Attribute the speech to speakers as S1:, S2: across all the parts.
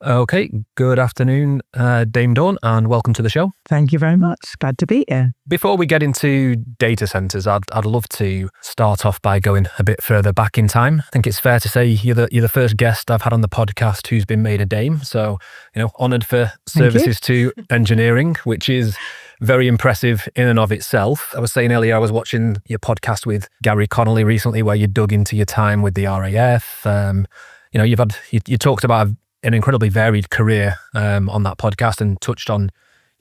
S1: Okay, good afternoon, Dame Dawn, and welcome to the show.
S2: Thank you very much. Glad to be here.
S1: Before we get into data centers, I'd love to start off by going a bit further back in time. I think it's fair to say you're the first guest I've had on the podcast who's been made a dame. So, honoured for services to engineering, which is very impressive in and of itself. I was saying earlier, I was watching your podcast with Gary Connolly recently, where you dug into your time with the RAF. You talked about an incredibly varied career on that podcast and touched on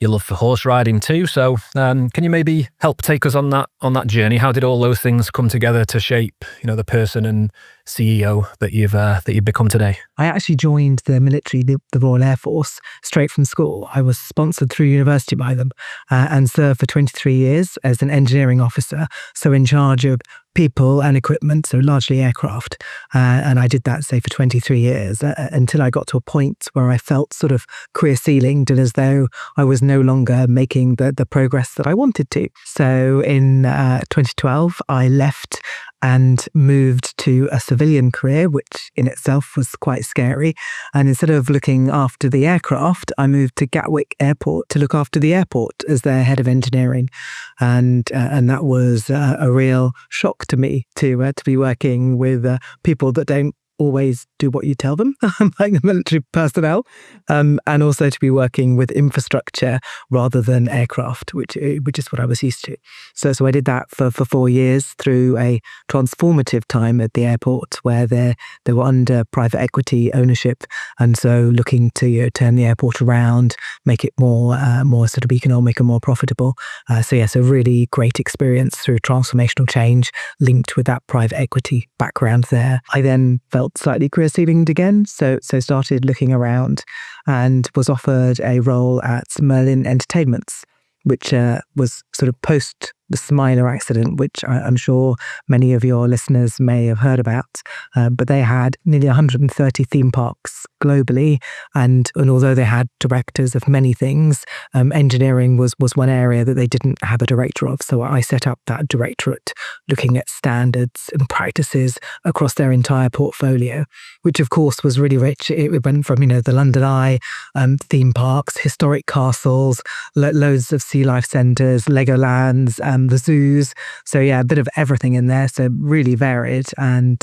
S1: your love for horse riding too. So can you maybe help take us on that journey? How did all those things come together to shape, the person and CEO that you've become today?
S2: I actually joined the military, the Royal Air Force, straight from school. I was sponsored through university by them and served for 23 years as an engineering officer, so in charge of people and equipment, so largely aircraft. And I did that, say, for 23 years until I got to a point where I felt sort of career ceilinged and as though I was no longer making the progress that I wanted to. So in 2012, I left and moved to a civilian career, which in itself was quite scary. And instead of looking after the aircraft, I moved to Gatwick Airport to look after the airport as their head of engineering. And that was a real shock to me to be working with people that don't always do what you tell them, like the military personnel, and also to be working with infrastructure rather than aircraft, which is what I was used to. So I did that for 4 years through a transformative time at the airport where they were under private equity ownership, and so looking to turn the airport around, make it more sort of economic and more profitable. So a really great experience through transformational change linked with that private equity background there. I then felt slightly career ceilinged again, so started looking around and was offered a role at Merlin Entertainments, which was sort of post the Smiler accident, which I'm sure many of your listeners may have heard about. But they had nearly 130 theme parks globally. And although they had directors of many things, engineering was one area that they didn't have a director of. So I set up that directorate looking at standards and practices across their entire portfolio, which of course was really rich. It went from, the London Eye, theme parks, historic castles, loads of sea life centres, Legolands, the zoos. So a bit of everything in there. So really varied and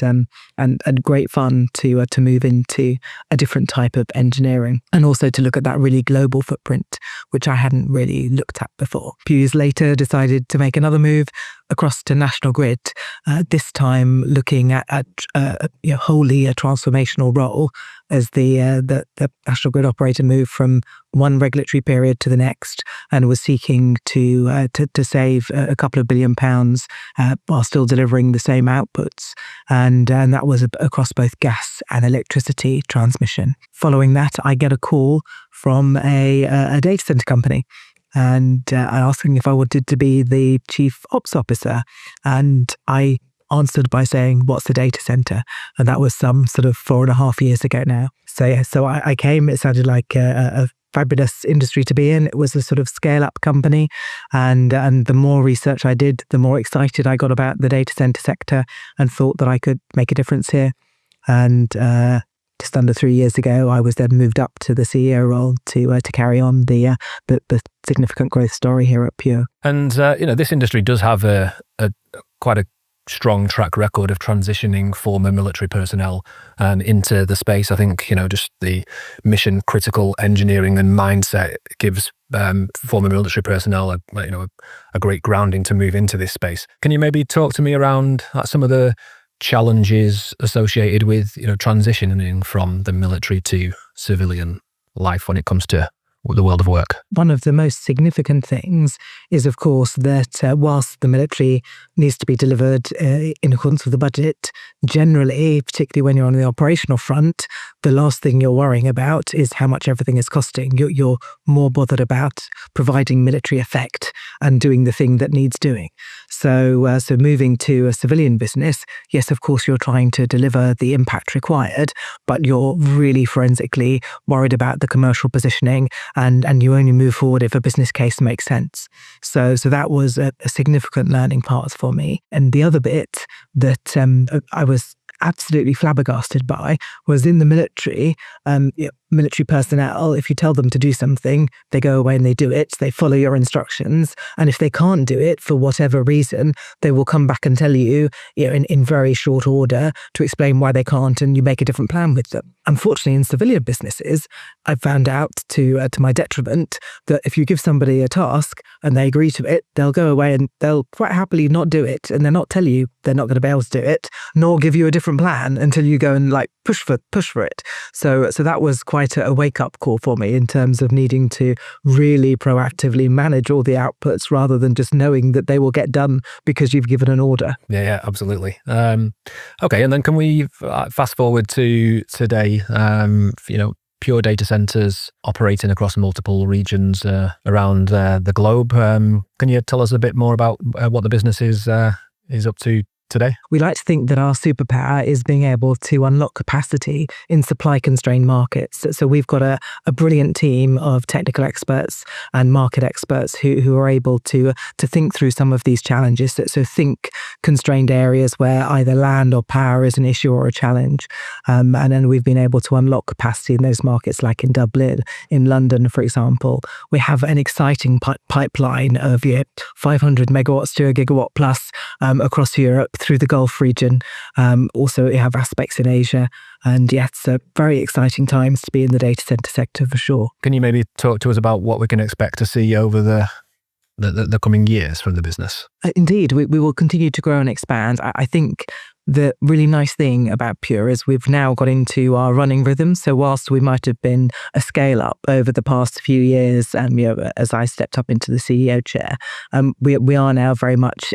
S2: great fun to move into a different type of engineering and also to look at that really global footprint, which I hadn't really looked at before. A few years later, decided to make another move across to National Grid, this time looking at wholly a transformational role as the National Grid operator moved from one regulatory period to the next and was seeking to save a couple of £1 billion while still delivering the same outputs. And that was across both gas and electricity transmission. Following that, I get a call from a data center company and asking if I wanted to be the chief ops officer. And I answered by saying, "What's the data center?" And that was some sort of 4.5 years ago now. So I came, it sounded like a fabulous industry to be in. It was a sort of scale-up company. And the more research I did, the more excited I got about the data center sector and thought that I could make a difference here. And just under 3 years ago, I was then moved up to the CEO role to carry on the significant growth story here at Pure.
S1: And this industry does have a quite a strong track record of transitioning former military personnel into the space. I think just the mission critical engineering and mindset gives former military personnel a great grounding to move into this space. Can you maybe talk to me around some of the challenges associated with transitioning from the military to civilian life when it comes to the world of work?
S2: One of the most significant things is, of course, that whilst the military needs to be delivered in accordance with the budget, generally, particularly when you're on the operational front, the last thing you're worrying about is how much everything is costing. You're more bothered about providing military effect and doing the thing that needs doing. So moving to a civilian business, yes, of course, you're trying to deliver the impact required, but you're really forensically worried about the commercial positioning and you only move forward if a business case makes sense. So that was a significant learning path for me. And the other bit that I was absolutely flabbergasted by was in the military, military personnel, if you tell them to do something, they go away and they do it, they follow your instructions. And if they can't do it for whatever reason, they will come back and tell you, in very short order to explain why they can't, and you make a different plan with them. Unfortunately, in civilian businesses, I found out to my detriment that if you give somebody a task and they agree to it, they'll go away and they'll quite happily not do it, and they'll not tell you they're not going to be able to do it, nor give you a different plan until you go and push for it. So that was quite a wake-up call for me in terms of needing to really proactively manage all the outputs rather than just knowing that they will get done because you've given an order.
S1: Yeah, absolutely. Okay, and then can we fast forward to today? Pure data centers operating across multiple regions around the globe. Can you tell us a bit more about what the business is up to today?
S2: We like to think that our superpower is being able to unlock capacity in supply-constrained markets. So we've got a brilliant team of technical experts and market experts who are able to think through some of these challenges. So think constrained areas where either land or power is an issue or a challenge. And then we've been able to unlock capacity in those markets, like in Dublin, in London, for example. We have an exciting pipeline of 500 megawatts to a gigawatt plus across Europe, through the Gulf region. Also, we have aspects in Asia. And yes, very exciting times to be in the data center sector for sure.
S1: Can you maybe talk to us about what we can expect to see over the coming years from the business?
S2: Indeed, we will continue to grow and expand. I think the really nice thing about Pure is we've now got into our running rhythm. So whilst we might have been a scale up over the past few years, as I stepped up into the CEO chair, we are now very much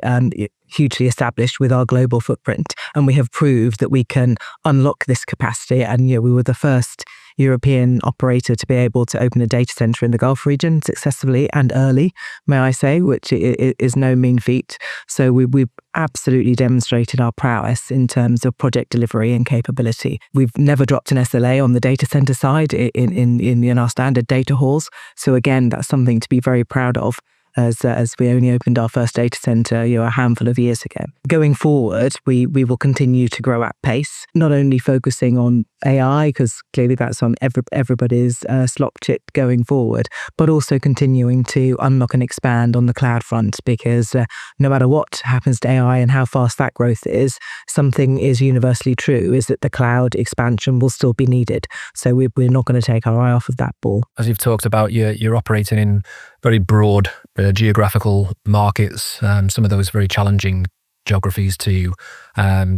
S2: hugely established with our global footprint, and we have proved that we can unlock this capacity. And we were the first European operator to be able to open a data center in the Gulf region successfully and early, may I say, which is no mean feat. So we've absolutely demonstrated our prowess in terms of project delivery and capability. We've never dropped an SLA on the data center side in our standard data halls. So again, that's something to be very proud of, as we only opened our first data center a handful of years ago. Going forward, we will continue to grow at pace, not only focusing on AI, because clearly that's on everybody's slop chit going forward, but also continuing to unlock and expand on the cloud front, because no matter what happens to AI and how fast that growth is, something is universally true, is that the cloud expansion will still be needed. So we're not going to take our eye off of that ball.
S1: As you've talked about, you're operating in very broad geographical markets, some of those very challenging geographies to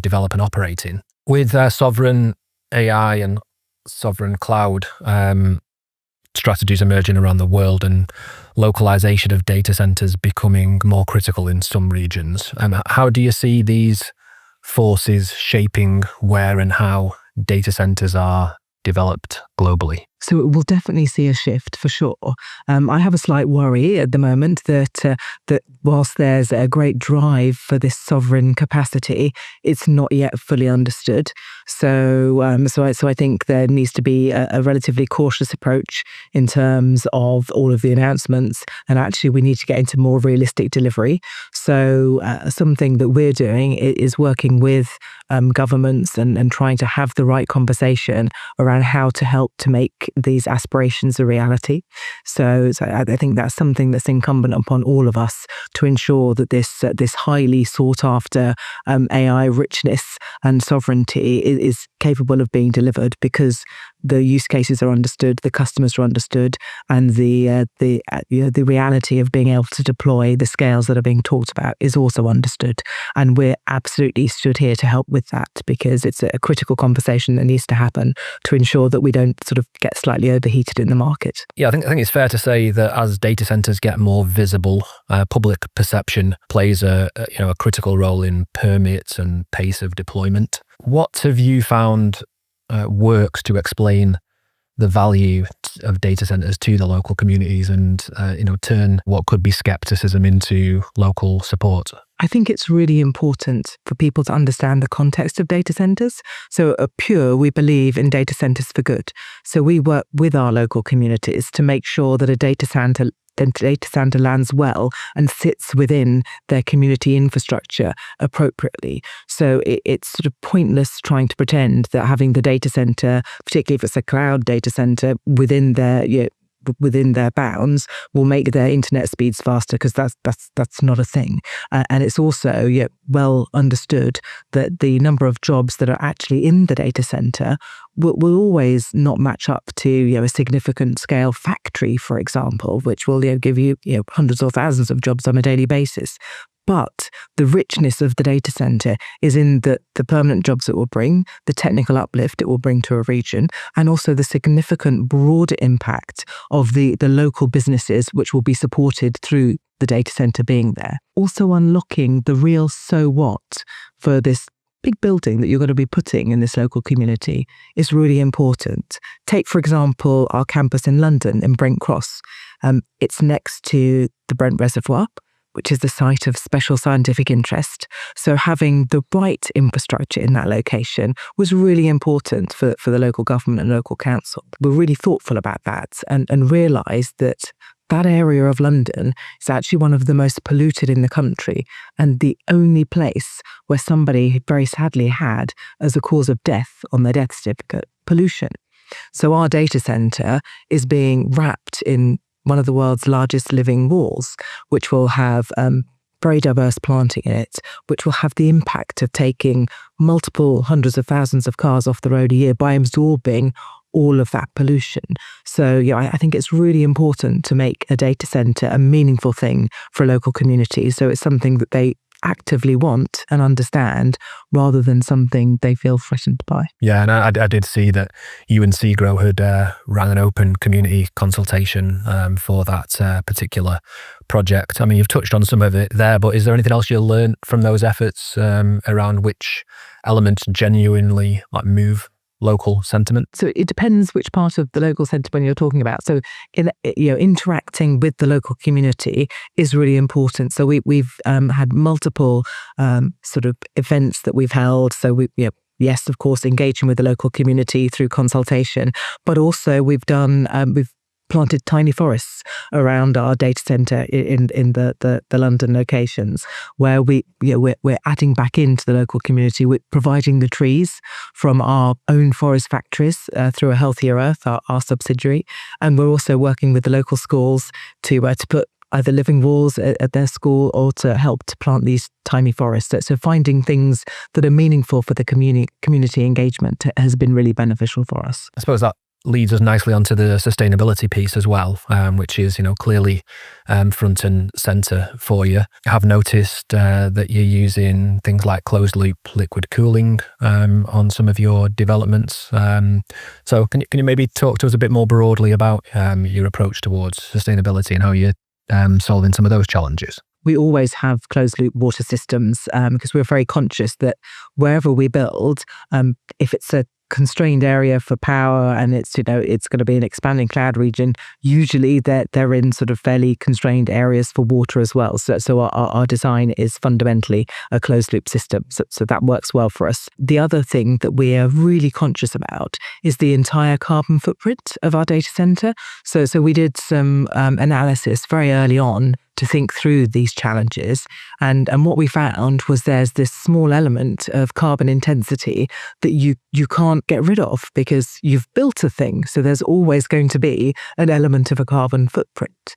S1: develop and operate in. With sovereign AI and sovereign cloud strategies emerging around the world and localization of data centers becoming more critical in some regions, how do you see these forces shaping where and how data centers are developed globally?
S2: So we'll definitely see a shift for sure. I have a slight worry at the moment that whilst there's a great drive for this sovereign capacity, it's not yet fully understood. So I think there needs to be a relatively cautious approach in terms of all of the announcements, and actually we need to get into more realistic delivery. So something that we're doing is working with governments and trying to have the right conversation around how to help to make these aspirations a reality. So I think that's something that's incumbent upon all of us to ensure that this highly sought after AI richness and sovereignty is capable of being delivered, because the use cases are understood, the customers are understood, and the reality of being able to deploy the scales that are being talked about is also understood. And we're absolutely stood here to help with that, because it's a critical conversation that needs to happen to ensure that we don't sort of get slightly overheated in the market.
S1: Yeah, I think it's fair to say that as data centers get more visible, public perception plays a critical role in permits and pace of deployment. What have you found works to explain the value of data centers to the local communities and turn what could be skepticism into local support?
S2: I think it's really important for people to understand the context of data centers. So at Pure, we believe in data centers for good. So we work with our local communities to make sure that a data the data center lands well and sits within their community infrastructure appropriately. So it's sort of pointless trying to pretend that having the data center, particularly if it's a cloud data center, within their bounds will make their internet speeds faster, because that's not a thing. And it's also well understood that the number of jobs that are actually in the data center will always not match up to a significant scale factory, for example, which will give you hundreds or thousands of jobs on a daily basis. But the richness of the data center is in the permanent jobs it will bring, the technical uplift it will bring to a region, and also the significant broader impact of the local businesses which will be supported through the data center being there. Also unlocking the real so what for this big building that you're going to be putting in this local community is really important. Take, for example, our campus in London, in Brent Cross. It's next to the Brent Reservoir, which is the site of special scientific interest. So having the right infrastructure in that location was really important for the local government and local council. We're really thoughtful about that and realised that that area of London is actually one of the most polluted in the country, and the only place where somebody very sadly had as a cause of death on their death certificate pollution. So our data centre is being wrapped in one of the world's largest living walls, which will have very diverse planting in it, which will have the impact of taking multiple hundreds of thousands of cars off the road a year by absorbing all of that pollution. So I think it's really important to make a data center a meaningful thing for a local community. So it's something that they actively want and understand, rather than something they feel threatened by.
S1: Yeah, and I did see that you and SeaGrow had ran an open community consultation for that particular project. I mean, you've touched on some of it there, but is there anything else you learned from those efforts around which elements genuinely move local sentiment?
S2: So it depends which part of the local sentiment you're talking about. So interacting with the local community is really important. So we've had multiple sort of events that we've held. So yes, of course, engaging with the local community through consultation, but also we've planted tiny forests around our data center in the London locations, where we're adding back into the local community. We're providing the trees from our own forest factories through a Healthier Earth, our subsidiary, and we're also working with the local schools to put either living walls at their school or to help to plant these tiny forests. So finding things that are meaningful for the community engagement has been really beneficial for us.
S1: I suppose that leads us nicely onto the sustainability piece as well, which is clearly front and centre for you. I have noticed that you're using things like closed loop liquid cooling on some of your developments. So can you maybe talk to us a bit more broadly about your approach towards sustainability and how you're solving some of those challenges?
S2: We always have closed loop water systems because we're very conscious that wherever we build, if it's a constrained area for power and it's going to be an expanding cloud region, usually they're in sort of fairly constrained areas for water as well. So our design is fundamentally a closed loop system. So that works well for us. The other thing that we are really conscious about is the entire carbon footprint of our data center. So we did some analysis very early on to think through these challenges. And what we found was there's this small element of carbon intensity that you can't get rid of because you've built a thing. So there's always going to be an element of a carbon footprint.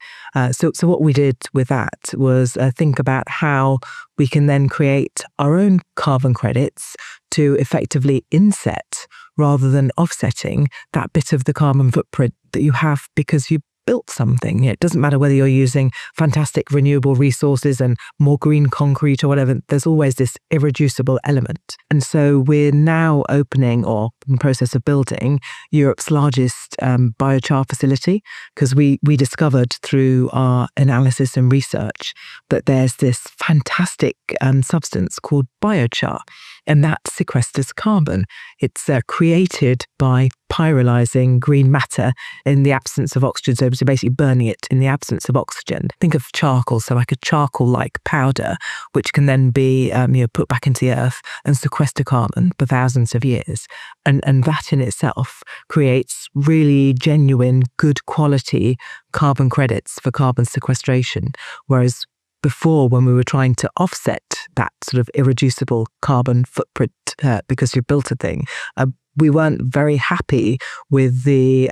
S2: So what we did with that was think about how we can then create our own carbon credits to effectively inset rather than offsetting that bit of the carbon footprint that you have because you built something. It doesn't matter whether you're using fantastic renewable resources and more green concrete or whatever, there's always this irreducible element. And so we're now opening, or in the process of building, Europe's largest biochar facility, because we discovered through our analysis and research that there's this fantastic substance called biochar, and that sequesters carbon. It's created by pyrolysing green matter in the absence of oxygen. So basically burning it in the absence of oxygen. Think of charcoal, so like a charcoal-like powder, which can then be put back into the earth and sequester carbon for thousands of years. And that in itself creates really genuine, good quality carbon credits for carbon sequestration. Whereas before, when we were trying to offset that sort of irreducible carbon footprint because you built a thing, we weren't very happy with the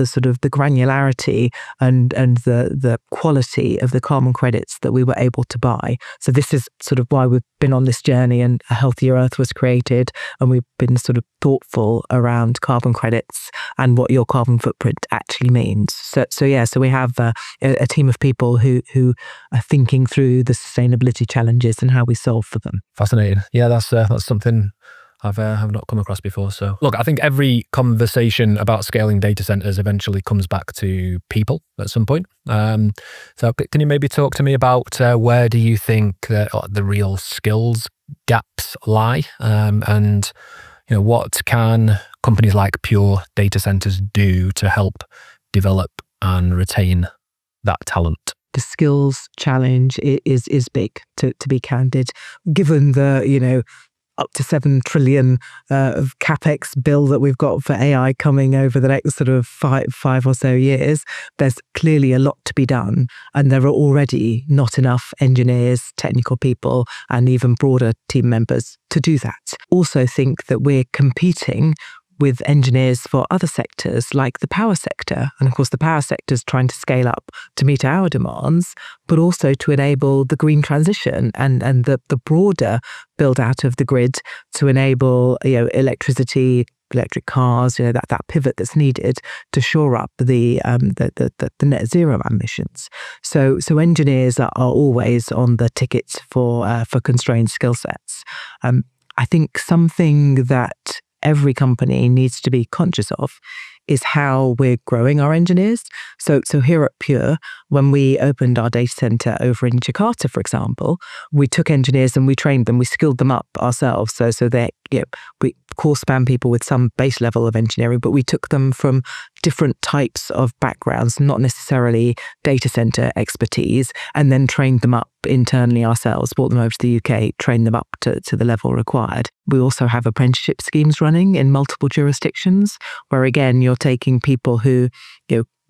S2: sort of the granularity and the quality of the carbon credits that we were able to buy. So this is sort of why we've been on this journey, and A Healthier Earth was created, and we've been sort of thoughtful around carbon credits and what your carbon footprint actually means. So we have a team of people who are thinking through the sustainability challenges and how we solve for them.
S1: Fascinating. Yeah, that's something I've not come across before. So look, I think every conversation about scaling data centers eventually comes back to people at some point. So can you maybe talk to me about where do you think the real skills gaps lie, and what can companies like Pure Data Centers do to help develop and retain that talent?
S2: The skills challenge is big, to be candid, given the up to 7 trillion of capex bill that we've got for AI coming over the next sort of five or so years. There's clearly a lot to be done, and there are already not enough engineers, technical people, and even broader team members to do that. Also think that we're competing with engineers for other sectors like the power sector. And of course, the power sector is trying to scale up to meet our demands, but also to enable the green transition and the broader build out of the grid to enable electricity, electric cars, that pivot that's needed to shore up the net zero ambitions. So engineers are always on the tickets for constrained skill sets. I think something that every company needs to be conscious of is how we're growing our engineers. So here at Pure, when we opened our data center over in Jakarta, for example, we took engineers and we trained them, we skilled them up ourselves. So they, we course span people with some base level of engineering, but we took them from different types of backgrounds, not necessarily data center expertise, and then trained them up internally ourselves, brought them over to the UK, trained them up to the level required. We also have apprenticeship schemes running in multiple jurisdictions, where again, you're taking people who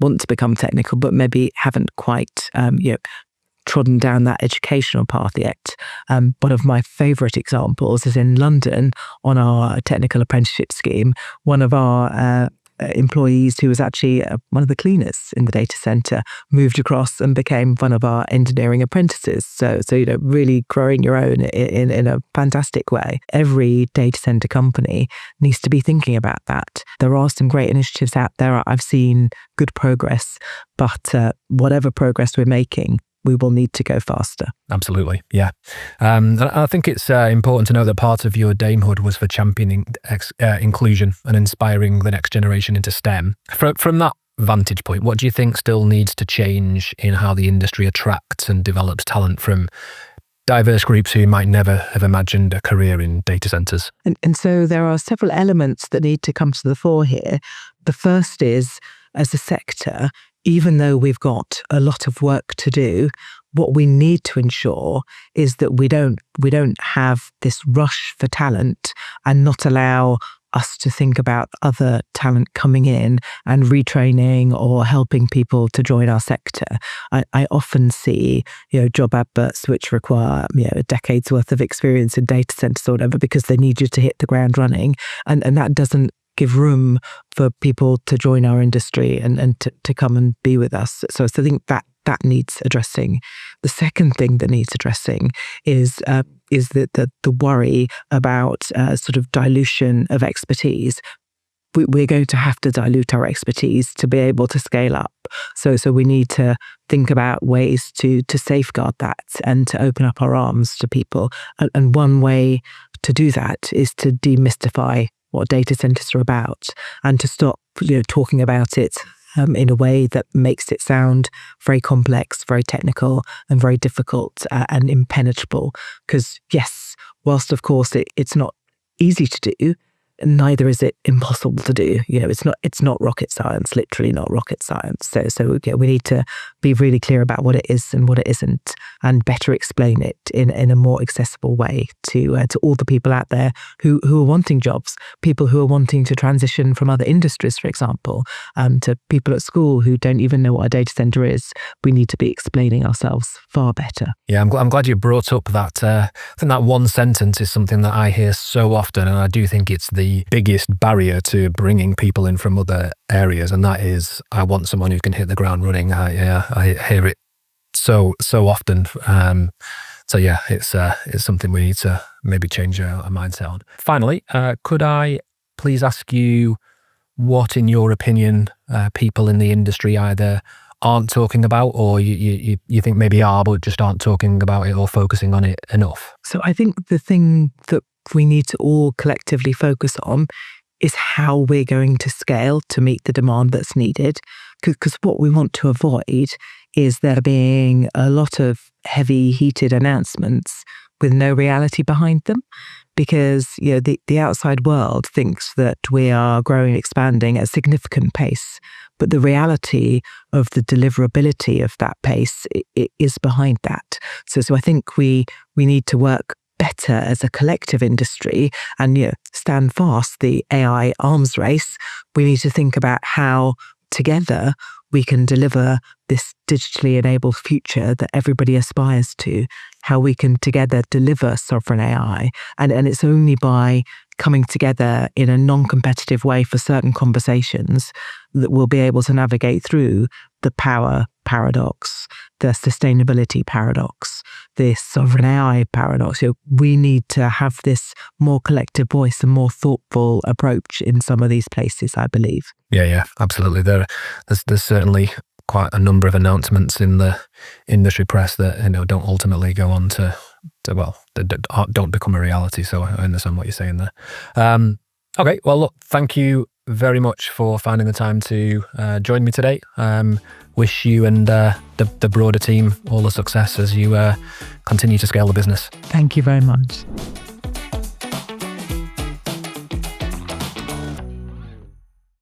S2: want to become technical, but maybe haven't quite trodden down that educational path yet. One of my favourite examples is in London on our technical apprenticeship scheme. One of our employees, who was actually one of the cleaners in the data centre, moved across and became one of our engineering apprentices. So really growing your own in a fantastic way. Every data centre company needs to be thinking about that. There are some great initiatives out there. I've seen good progress, but whatever progress we're making, we will need to go faster.
S1: Absolutely, yeah. And I think it's important to know that part of your damehood was for championing inclusion and inspiring the next generation into STEM. From that vantage point, what do you think still needs to change in how the industry attracts and develops talent from diverse groups who might never have imagined a career in data centers?
S2: And so there are several elements that need to come to the fore here. The first is, as a sector, even though we've got a lot of work to do, what we need to ensure is that we don't have this rush for talent and not allow us to think about other talent coming in and retraining or helping people to join our sector. I often see job adverts which require a decade's worth of experience in data centers or whatever, because they need you to hit the ground running, and that doesn't give room for people to join our industry and to come and be with us. So I think that needs addressing. The second thing that needs addressing is the worry about sort of dilution of expertise. We're going to have to dilute our expertise to be able to scale up. So we need to think about ways to safeguard that and to open up our arms to people. And one way to do that is to demystify what data centers are about, and to stop talking about it in a way that makes it sound very complex, very technical, and very difficult and impenetrable. Because yes, whilst of course it's not easy to do, neither is it impossible to do. It's not rocket science, literally not rocket science. So we need to be really clear about what it is and what it isn't, and better explain it in a more accessible way to all the people out there who are wanting jobs, people who are wanting to transition from other industries, for example, to people at school who don't even know what a data center is. We need to be explaining ourselves far better.
S1: Yeah, I'm glad you brought up that. I think that one sentence is something that I hear so often, and I do think it's the biggest barrier to bringing people in from other areas, and that is, I want someone who can hit the ground running. I hear it so often. So yeah, it's something we need to maybe change our mindset on. Finally, could I please ask you what, in your opinion, people in the industry either aren't talking about, or you think maybe are, but just aren't talking about it or focusing on it enough?
S2: So I think the thing that we need to all collectively focus on is how we're going to scale to meet the demand that's needed. Because what we want to avoid is there being a lot of heavy heated announcements with no reality behind them. Because the outside world thinks that we are growing and expanding at a significant pace, but the reality of the deliverability of that pace is behind that. So I think we need to work better as a collective industry and stand fast the AI arms race. We need to think about how together we can deliver this digitally enabled future that everybody aspires to, how we can together deliver sovereign AI. And it's only by coming together in a non-competitive way for certain conversations that we'll be able to navigate through the power paradox, the sustainability paradox, the sovereign AI paradox. We need to have this more collective voice and more thoughtful approach in some of these places, I believe.
S1: Yeah, absolutely. There's certainly quite a number of announcements in the industry press that don't ultimately go on to don't become a reality. So I understand what you're saying there. Okay, well, look, thank you very much for finding the time to join me today. Wish you and the broader team all the success as you continue to scale the business.
S2: Thank you very much.